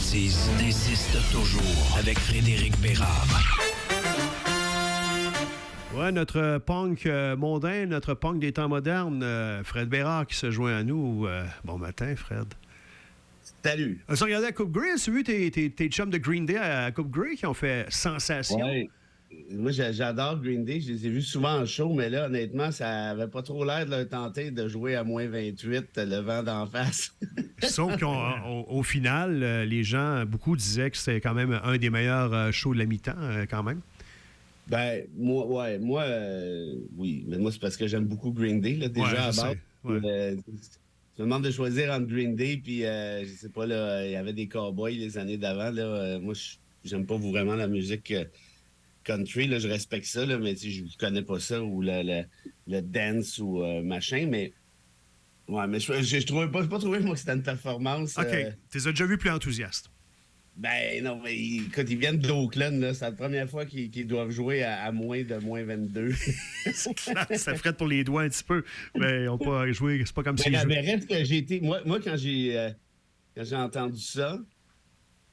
Francis insiste toujours avec Frédéric Bérard. Ouais, notre punk mondain, notre punk des temps modernes, Fred Bérard qui se joint à nous. Bon matin, Fred. Salut. On s'est regardé à Coupe Grey. Tu as vu tes chums de Green Day à Coupe Grey qui ont fait sensation? Ouais. Moi, j'adore Green Day. Je les ai vus souvent en show, mais là, honnêtement, ça avait pas trop l'air de leur tenter de jouer à moins 28, le vent d'en face. Sauf qu'au final, les gens, beaucoup disaient que c'était quand même un des meilleurs shows de la mi-temps, quand même. Ben, moi, oui. Mais moi, c'est parce que j'aime beaucoup Green Day, là, déjà à base. Ouais. Je me demande de choisir entre Green Day puis, je sais pas, là, il y avait des Cowboys les années d'avant. Là, moi, j'aime pas vraiment la musique country. Là, je respecte ça, là, mais je connais pas ça ou le dance ou machin. Mais, ouais, mais je trouvais pas trouvé, moi, que c'était une performance. OK. Tu les as déjà vus plus enthousiastes? Ben non, mais quand ils viennent d'Oakland, là, c'est la première fois qu'ils doivent jouer à moins de moins 22. Ça ferait pour les doigts un petit peu, mais on peut pas jouer, c'est pas comme si... Mais reste que j'ai été... Moi quand j'ai entendu ça,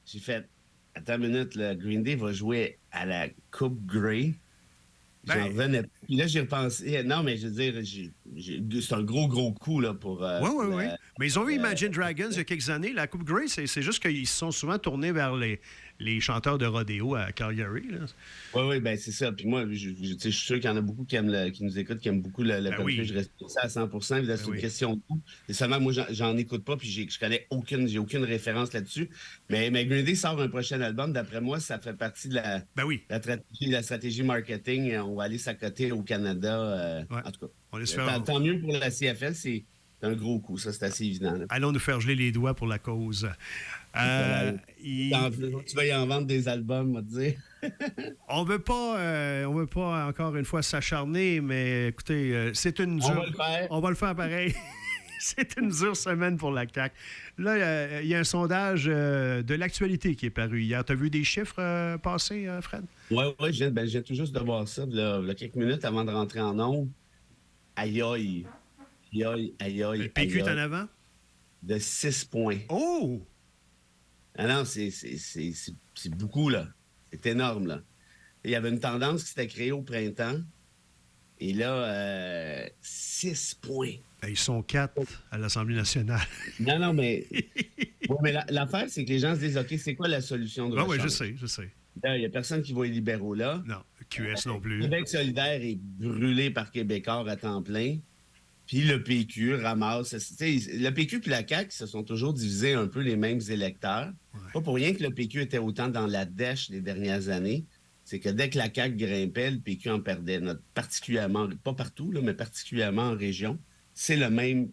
j'ai fait... Attends une minute, le Green Day va jouer à la Coupe Grey. J'en revenais. Puis là, j'ai repensé. Non, mais je veux dire, c'est un gros coup là, pour. Oui. Mais ils ont eu Imagine Dragons il y a quelques années. La Coupe Grey, c'est juste qu'ils se sont souvent tournés vers les chanteurs de rodéo à Calgary. Oui, ben c'est ça. Puis moi, je suis sûr qu'il y en a beaucoup qui nous écoutent, qui aiment beaucoup le country. Oui. Je respecte ça à 100%. Évidemment, c'est une question de goût. Et seulement, moi, j'en écoute pas, puis je connais j'ai aucune référence là-dessus. Mais Green Day sort un prochain album. D'après moi, ça fait partie de la stratégie marketing. On va aller s'accoter au Canada. En tout cas, tant mieux pour la CFL, c'est un gros coup, ça, c'est assez évident. Là. Allons nous faire geler les doigts pour la cause. Tu vas y en vendre des albums, on va te dire. On veut pas encore une fois s'acharner, mais écoutez, c'est une dure... On va le faire. On va le faire pareil. C'est une dure semaine pour la CAQ. Là, il y a un sondage de l'actualité qui est paru hier. Tu as vu des chiffres passer, Fred? Oui, je viens tout juste de voir ça, là, quelques minutes avant de rentrer en ondes. Aïe. Le PQ est en avant? De 6 points. Oh! Ah non, c'est beaucoup, là. C'est énorme, là. Il y avait une tendance qui s'était créée au printemps. Et là, 6 points. Ils sont 4 à l'Assemblée nationale. Non, mais... mais l'affaire, c'est que les gens se disent, OK, c'est quoi la solution de rechange? Oui, je sais. Il n'y a personne qui voit les libéraux là. Non, QS non plus. Québec solidaire est brûlé par Québécois à temps plein. Puis le PQ ramasse... Le PQ et la CAQ se sont toujours divisés un peu les mêmes électeurs. Ouais. Pas pour rien que le PQ était autant dans la dèche les dernières années. C'est que dès que la CAQ grimpait, le PQ en perdait. Particulièrement, pas partout, là, mais particulièrement en région. C'est la même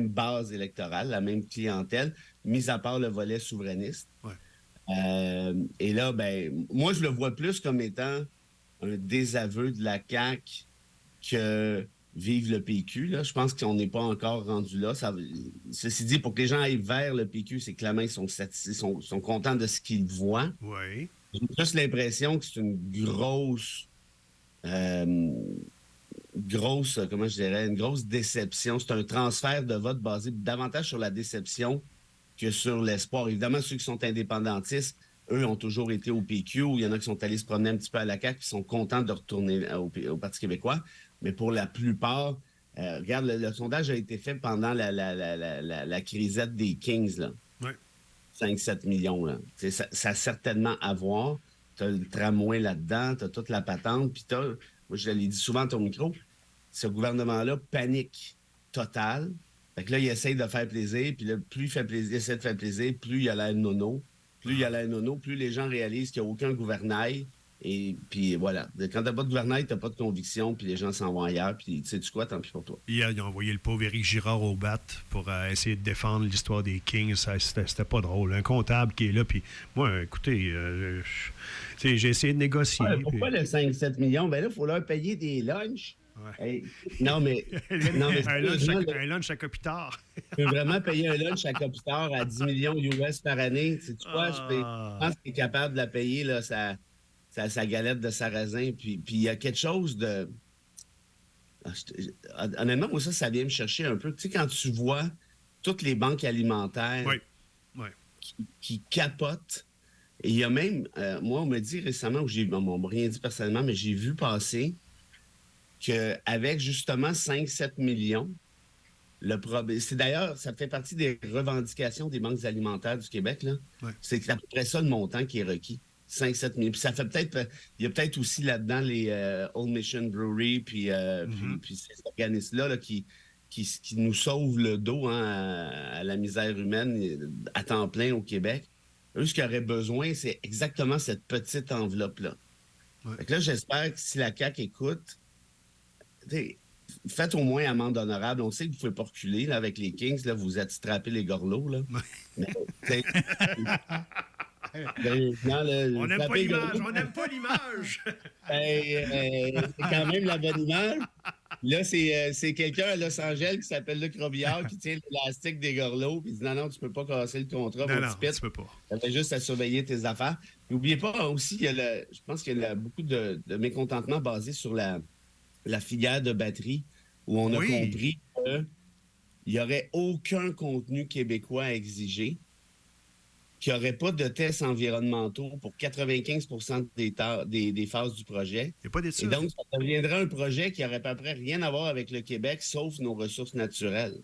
base électorale, la même clientèle, mis à part le volet souverainiste. Ouais. Et là, ben, moi, je le vois plus comme étant un désaveu de la CAQ que vive le PQ. Là. Je pense qu'on n'est pas encore rendu là. Ceci dit, pour que les gens aillent vers le PQ, c'est clairement ils sont contents de ce qu'ils voient. Oui. J'ai juste l'impression que c'est une grosse, comment je dirais, une grosse déception. C'est un transfert de vote basé davantage sur la déception que sur l'espoir. Évidemment, ceux qui sont indépendantistes, eux, ont toujours été au PQ. Il y en a qui sont allés se promener un petit peu à la CAQ qui sont contents de retourner au Parti québécois. Mais pour la plupart, regarde, le sondage a été fait pendant la crisette des Kings, là. Oui. 5-7 millions, là. Ça a certainement à voir. Tu as le tramway là-dedans, tu as toute la patente, puis moi je l'ai dit souvent à ton micro, ce gouvernement-là panique totale. Fait que là, il essaye de faire plaisir, puis là, plus il essaie de faire plaisir, plus il a l'air nono. Plus les gens réalisent qu'il n'y a aucun gouvernail. Et puis voilà. Quand t'as pas de gouvernail, t'as pas de conviction, puis les gens s'en vont ailleurs, puis tu sais quoi, tant pis pour toi. Hier, ils ont envoyé le pauvre Éric Girard au bat pour essayer de défendre l'histoire des Kings. C'était pas drôle. Un comptable qui est là, puis moi, écoutez, j'ai essayé de négocier. Ouais, pourquoi le 5-7 millions? Ben là, il faut leur payer des lunchs. Ouais. Hey, non, mais un lunch à Copitard. Tu peux vraiment payer un lunch à Copitard à 10 millions US par année. Tu sais quoi? Je pense qu'il est capable de la payer, là, sa galette de sarrasin. Puis il y a quelque chose de... Honnêtement, moi, ça vient me chercher un peu. Tu sais, quand tu vois toutes les banques alimentaires qui capotent. Et il y a même, moi, on m'a dit récemment, on m'a rien dit personnellement, mais j'ai vu passer qu'avec justement 5-7 millions, c'est d'ailleurs, ça fait partie des revendications des banques alimentaires du Québec, là. Ouais. C'est à peu près ça le montant qui est requis. 5-7 millions. Puis ça fait peut-être, il y a peut-être aussi là-dedans les Old Mission Brewery, puis ces organismes-là là, qui nous sauvent le dos à la misère humaine à temps plein au Québec. Eux, ce qu'ils auraient besoin, c'est exactement cette petite enveloppe-là. Ouais. Fait que là, j'espère que si la CAQ écoute, faites au moins amende honorable. On sait que vous ne pouvez pas reculer là, avec les Kings. Là, vous êtes strappés les gorlots. Là. Mais, on n'aime pas l'image. On n'aime pas l'image. C'est quand même la bonne image. Là, c'est quelqu'un à Los Angeles qui s'appelle Luc Robillard qui tient l'élastique des gorlots et il dit non, tu peux pas casser le contrat. Non, tu peux pas. Ça fait juste à surveiller tes affaires. N'oubliez pas aussi, je pense qu'il y a beaucoup de mécontentement basé sur la filière de batterie où on a compris qu'il n'y aurait aucun contenu québécois à exiger, qu'il n'y aurait pas de tests environnementaux pour 95 des phases du projet. Il n'y a pas d'études. Et donc, ça deviendrait un projet qui n'aurait à peu près rien à voir avec le Québec, sauf nos ressources naturelles.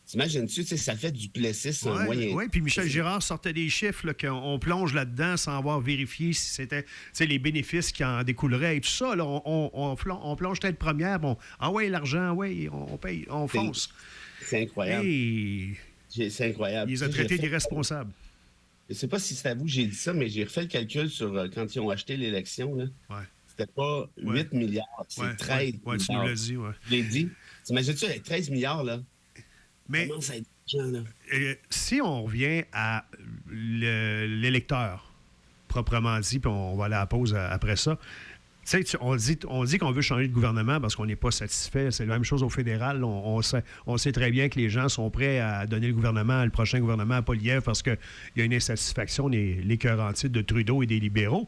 T'imagines-tu, ça fait du plessis en moyen. Oui, puis Michel Girard sortait des chiffres là, qu'on plonge là-dedans sans avoir vérifié si c'était les bénéfices qui en découleraient. Et tout ça, là, on plonge tête première. Bon, l'argent, on paye, on fonce. C'est incroyable. Et... C'est incroyable. Ils les ont traités d'irresponsables. Je ne sais pas si c'est à vous que j'ai dit ça, mais j'ai refait le calcul sur quand ils ont acheté l'élection. Là. Ouais. C'était pas 8 milliards, c'est 13 milliards. Oui, tu nous l'as dit, oui. Je l'ai dit. T'imagines-tu, avec 13 milliards, là? Mais comment ça là? Si on revient à l'électeur, proprement dit, puis on va aller à la pause après ça, on dit qu'on veut changer de gouvernement parce qu'on n'est pas satisfait. C'est la même chose au fédéral. On sait très bien que les gens sont prêts à donner le prochain gouvernement à Poilievre parce qu'il y a une insatisfaction, l'écœurantite de Trudeau et des libéraux.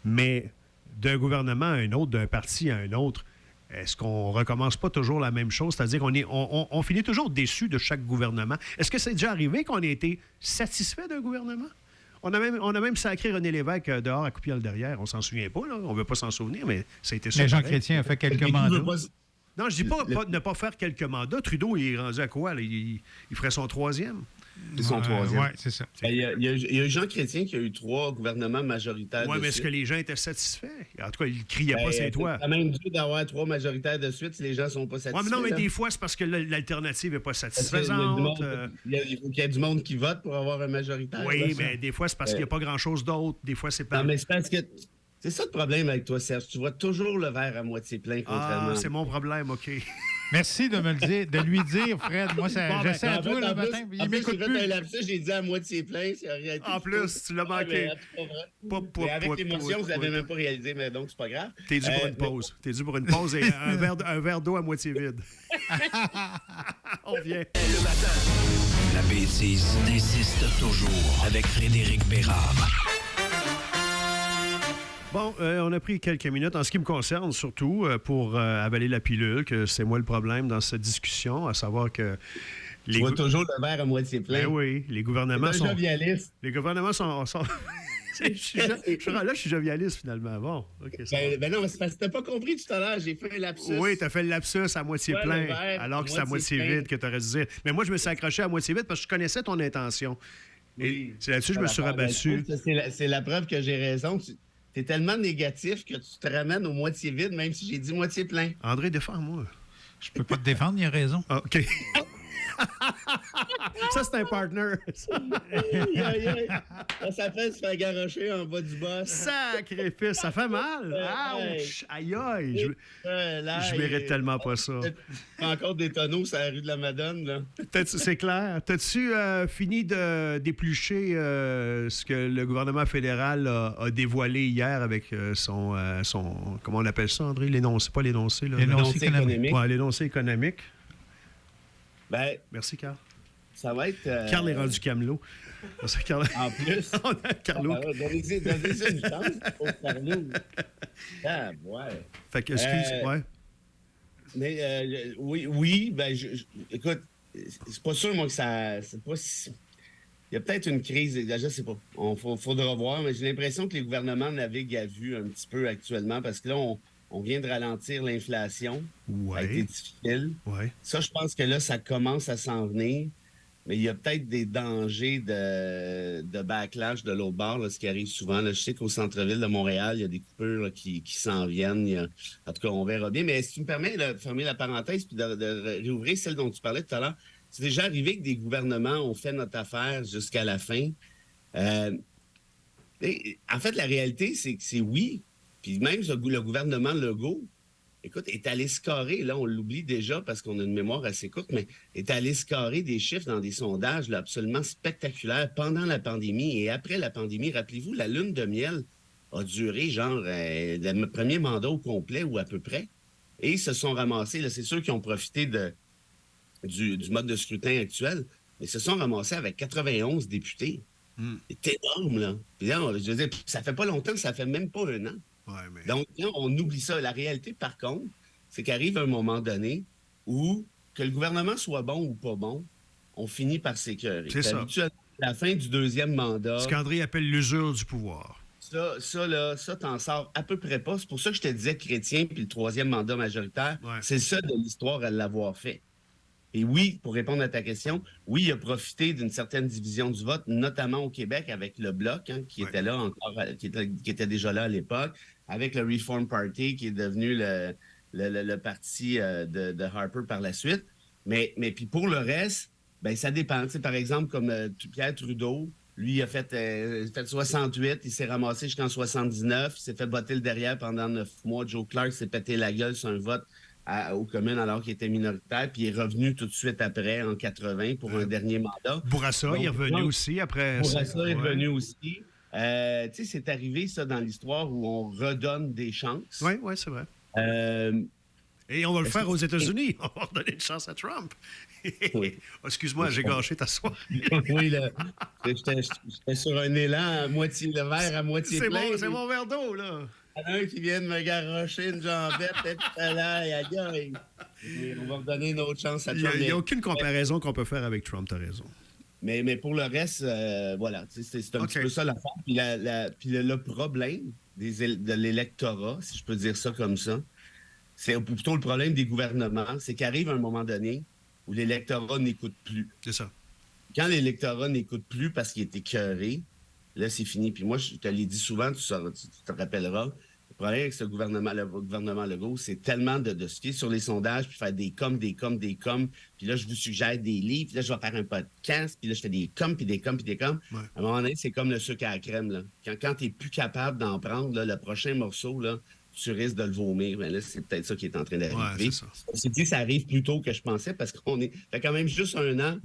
Mais d'un gouvernement à un autre, d'un parti à un autre, est-ce qu'on recommence pas toujours la même chose? C'est-à-dire qu'on finit toujours déçu de chaque gouvernement. Est-ce que c'est déjà arrivé qu'on ait été satisfait d'un gouvernement? On a même sacré René Lévesque dehors à Coupial derrière. On s'en souvient pas, là. On veut pas s'en souvenir, mais ça a été ça. Mais Jean Chrétien a fait quelques mandats. Non, je dis pas ne pas faire quelques mandats. Trudeau, il est rendu à quoi? Là? Il ferait son troisième. C'est son troisième. Oui, c'est ça. Il y a Jean Chrétien qui a eu 3 gouvernements majoritaires. Oui, mais est-ce que les gens étaient satisfaits? En tout cas, ils ne criaient pas, c'est toi. C'est même dû d'avoir 3 majoritaires de suite si les gens ne sont pas satisfaits. Oui, mais non, mais des fois, c'est parce que l'alternative n'est pas satisfaisante. Il faut qu'il y ait du monde qui vote pour avoir un majoritaire. Oui, mais des fois, c'est parce qu'il n'y a pas grand-chose d'autre. Des fois, c'est pas. Non, mais c'est parce que. C'est ça le problème avec toi, Serge. Tu vois toujours le verre à moitié plein, contrairement. Ah, c'est mon problème, OK. Merci de me le dire, de lui dire, Fred. Moi, j'essaie à toi le matin. Il m'écoute plus. J'ai fait un lapsus, j'ai dit à moitié plein. En plus, tu l'as manqué. Mais avec l'émotion, vous l'avez même pas réalisé, mais donc c'est pas grave. T'es dû pour une pause. T'es dû pour une pause et un verre d'eau à moitié vide. On vient. Le matin, la bêtise insiste toujours avec Frédéric Bérard. Bon, on a pris quelques minutes, en ce qui me concerne, surtout pour avaler la pilule, que c'est moi le problème dans cette discussion, à savoir que... Tu vois toujours le verre à moitié plein. Ben oui, les gouvernements sont... jovialiste. Les gouvernements sont... Là, je suis jovialiste, finalement. Bon, OK. Ben non, c'est parce que t'as pas compris tout à l'heure. J'ai fait un lapsus. Oui, t'as fait le lapsus à moitié plein, alors que c'est à moitié vide que t'aurais dû dire. Mais moi, je me suis accroché à moitié vide parce que je connaissais ton intention. Et c'est là-dessus que je me suis rabattu. C'est la preuve que j'ai raison. T'es tellement négatif que tu te ramènes au moitié vide, même si j'ai dit moitié plein. André, défends-moi. Je peux pas te défendre, il a raison. Ah, OK. Ça, c'est un partner. Ça fait se faire garrocher en bas du boss. Sacrifice, ça fait mal. Ouch! Aïe, aïe. Je mérite tellement pas ça. Encore des tonneaux sur la rue de la Madone, là. C'est clair. T'as-tu fini d'éplucher ce que le gouvernement fédéral a dévoilé hier avec son... Comment on appelle ça, André? L'énoncé, pas l'énoncé. L'énoncé économique. Ouais, l'énoncé économique. Ben, merci, Carl. Ça va être... Carl est rendu camelot. En plus. On a Carlo. Donnez-y une chance pour Carlo. Ah, ouais. Fait que, excuse, ouais. Mais oui, ben, écoute, c'est pas sûr, moi, que ça... C'est pas si... y a peut-être une crise, je ne sais pas. Faudra voir, mais j'ai l'impression que les gouvernements naviguent à vue un petit peu actuellement parce que là, on vient de ralentir l'inflation. Ça a été difficile. Ouais. Ça, je pense que là, ça commence à s'en venir. Mais il y a peut-être des dangers de backlash de l'autre bord, là, ce qui arrive souvent. Là, je sais qu'au centre-ville de Montréal, il y a des coupures là, qui s'en viennent. En tout cas, on verra bien. Mais si tu me permets de fermer la parenthèse puis de réouvrir celle dont tu parlais tout à l'heure, c'est déjà arrivé que des gouvernements ont fait notre affaire jusqu'à la fin. En fait, la réalité, c'est que c'est oui. Puis même le gouvernement Legault, écoute, est allé scorer, là, on l'oublie déjà parce qu'on a une mémoire assez courte, mais est allé scorer des chiffres dans des sondages là, absolument spectaculaires pendant la pandémie et après la pandémie. Rappelez-vous, la lune de miel a duré genre le premier mandat au complet ou à peu près. Et ils se sont ramassés, là, c'est ceux qui ont profité du mode de scrutin actuel, mais se sont ramassés avec 91 députés. C'est énorme, là. Puis là, je veux dire, ça fait pas longtemps, ça fait même pas un an. Ouais, mais... Donc, là, on oublie ça. La réalité, par contre, c'est qu'arrive un moment donné où, que le gouvernement soit bon ou pas bon, on finit par s'écœurer. C'est ça. Habituellement, à la fin du deuxième mandat... Ce qu'André appelle l'usure du pouvoir. Ça, t'en sors à peu près pas. C'est pour ça que je te disais Chrétien puis le troisième mandat majoritaire. Ouais. C'est ça de l'histoire à l'avoir fait. Et oui, pour répondre à ta question, oui, il a profité d'une certaine division du vote, notamment au Québec avec le Bloc, qui était là encore, qui était déjà là à l'époque, avec le Reform Party, qui est devenu le parti de Harper par la suite. Mais puis pour le reste, ben ça dépend. Tu sais, par exemple, comme Pierre Trudeau, lui, il a fait 68, il s'est ramassé jusqu'en 79, il s'est fait botter le derrière pendant 9 mois. Joe Clark s'est pété la gueule sur un vote aux communes alors qu'il était minoritaire, puis il est revenu tout de suite après, en 80, pour un dernier mandat. Bourassa, il est revenu aussi après... Bourassa est revenu aussi. Tu sais, c'est arrivé, ça, dans l'histoire où on redonne des chances. Oui, c'est vrai. Et on va le faire aux États-Unis. On va redonner une chance à Trump. Oui. Excuse-moi, j'ai gâché ta soirée. Oui, là. J'étais sur un élan à moitié, le verre à moitié plein. C'est mon verre d'eau, là. Il y en a un qui vient de me garrocher une jambette, et tout à l'heure, on va redonner une autre chance à Trump. Il n'y a aucune comparaison qu'on peut faire avec Trump, t'as raison. Mais pour le reste, voilà, c'est un petit peu ça l'affaire. Puis le problème de l'électorat, si je peux dire ça comme ça, c'est plutôt le problème des gouvernements, c'est qu'arrive un moment donné où l'électorat n'écoute plus. C'est ça. Quand l'électorat n'écoute plus parce qu'il est écœuré, là, c'est fini. Puis moi, je te l'ai dit souvent, tu te rappelleras, le problème avec le gouvernement Legault, c'est tellement de se fier sur les sondages, puis faire des coms. Puis là, je vous suggère des livres, puis là, je vais faire un podcast, puis là, je fais des coms, puis des coms. Ouais. À un moment donné, c'est comme le sucre à la crème. Là. Quand tu n'es plus capable d'en prendre, là, le prochain morceau, là, tu risques de le vomir. Mais là, c'est peut-être ça qui est en train d'arriver. Ouais, c'est ça. C'est dit, ça arrive plus tôt que je pensais, parce qu'on fait quand même juste un an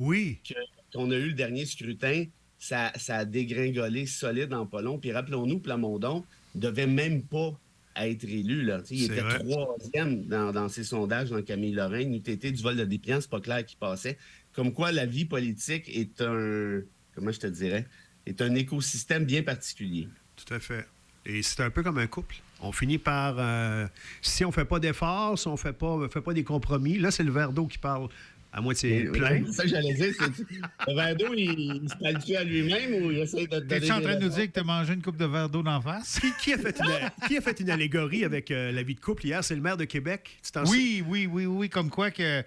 qu'on a eu le dernier scrutin. Ça a dégringolé solide en pas long. Puis rappelons-nous, Plamondon ne devait même pas être élu. Là. Il était troisième dans ses sondages dans Camille Lorrain. UTT du vol de dépliant, c'est pas clair qui passait. Comme quoi, la vie politique est comment je te dirais, est un écosystème bien particulier. Tout à fait. Et c'est un peu comme un couple. On finit par... si on ne fait pas d'efforts, si on ne fait pas des compromis, là, c'est le verre d'eau qui parle à moitié plein. C'est ça que j'allais dire. Le verre d'eau, il se parle-tu à lui-même ou il essaie de te donner... T'es-tu en train de nous dire que tu as mangé une coupe de verre d'eau d'en face? Qui a fait une allégorie avec la vie de couple hier? C'est le maire de Québec. Oui. Comme quoi que...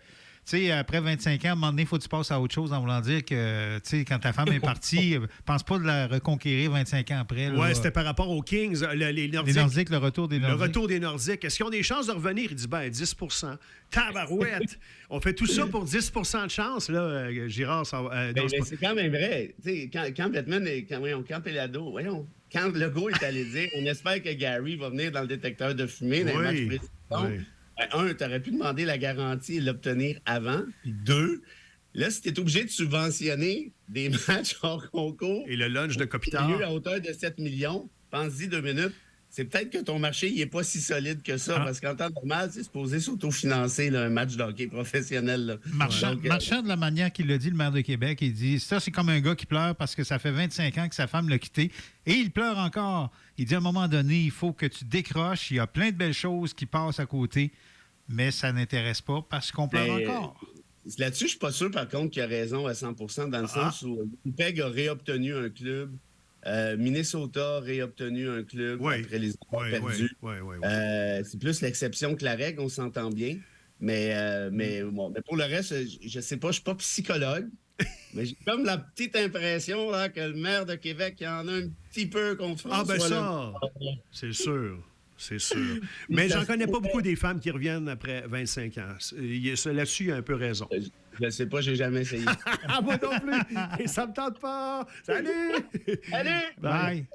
Tu sais, après 25 ans, à un moment donné, il faut que tu passes à autre chose en voulant dire que, tu sais, quand ta femme est partie, pense pas de la reconquérir 25 ans après. Oui, c'était par rapport aux Kings, les Nordiques. Les Nordiques, le retour des Nordiques. Le retour des Nordiques. Est-ce qu'ils ont des chances de revenir? Il dit, 10 Tabarouette! On fait tout ça pour 10 de chance, là, Girard. Mais c'est quand même vrai. Tu sais, quand Bettman et quand Pelado, quand Legault est allé dire, on espère que Gary va venir dans le détecteur de fumée dans les matchs précédents. Un, tu aurais pu demander la garantie et l'obtenir avant. Puis deux, là, si tu es obligé de subventionner des matchs hors concours... Et le lunch de Kopitar. À hauteur de 7 millions, pense-y 2 minutes, c'est peut-être que ton marché n'est pas si solide que ça, parce qu'en temps normal, c'est supposé s'autofinancer un match de hockey professionnel. Là. Marchand, de la manière qu'il l'a dit, le maire de Québec, il dit, ça, c'est comme un gars qui pleure parce que ça fait 25 ans que sa femme l'a quitté, et il pleure encore. Il dit, à un moment donné, il faut que tu décroches, il y a plein de belles choses qui passent à côté, mais ça n'intéresse pas parce qu'on pleure encore. là-dessus, je suis pas sûr, par contre, qu'il a raison à 100 dans le sens où Winnipeg a réobtenu un club. Minnesota a réobtenu un club après les avoir perdus. C'est plus l'exception que la règle, on s'entend bien. Mais pour le reste, je sais pas, je suis pas psychologue, mais j'ai comme la petite impression là, que le maire de Québec il en a un petit peu contre François. Ah, ben ça, c'est sûr. C'est sûr. Mais j'en connais pas beaucoup des femmes qui reviennent après 25 ans. Là-dessus, il a un peu raison. Je sais pas, j'ai jamais essayé. Ah, moi non plus. Et ça me tente pas. Salut! Salut! Bye!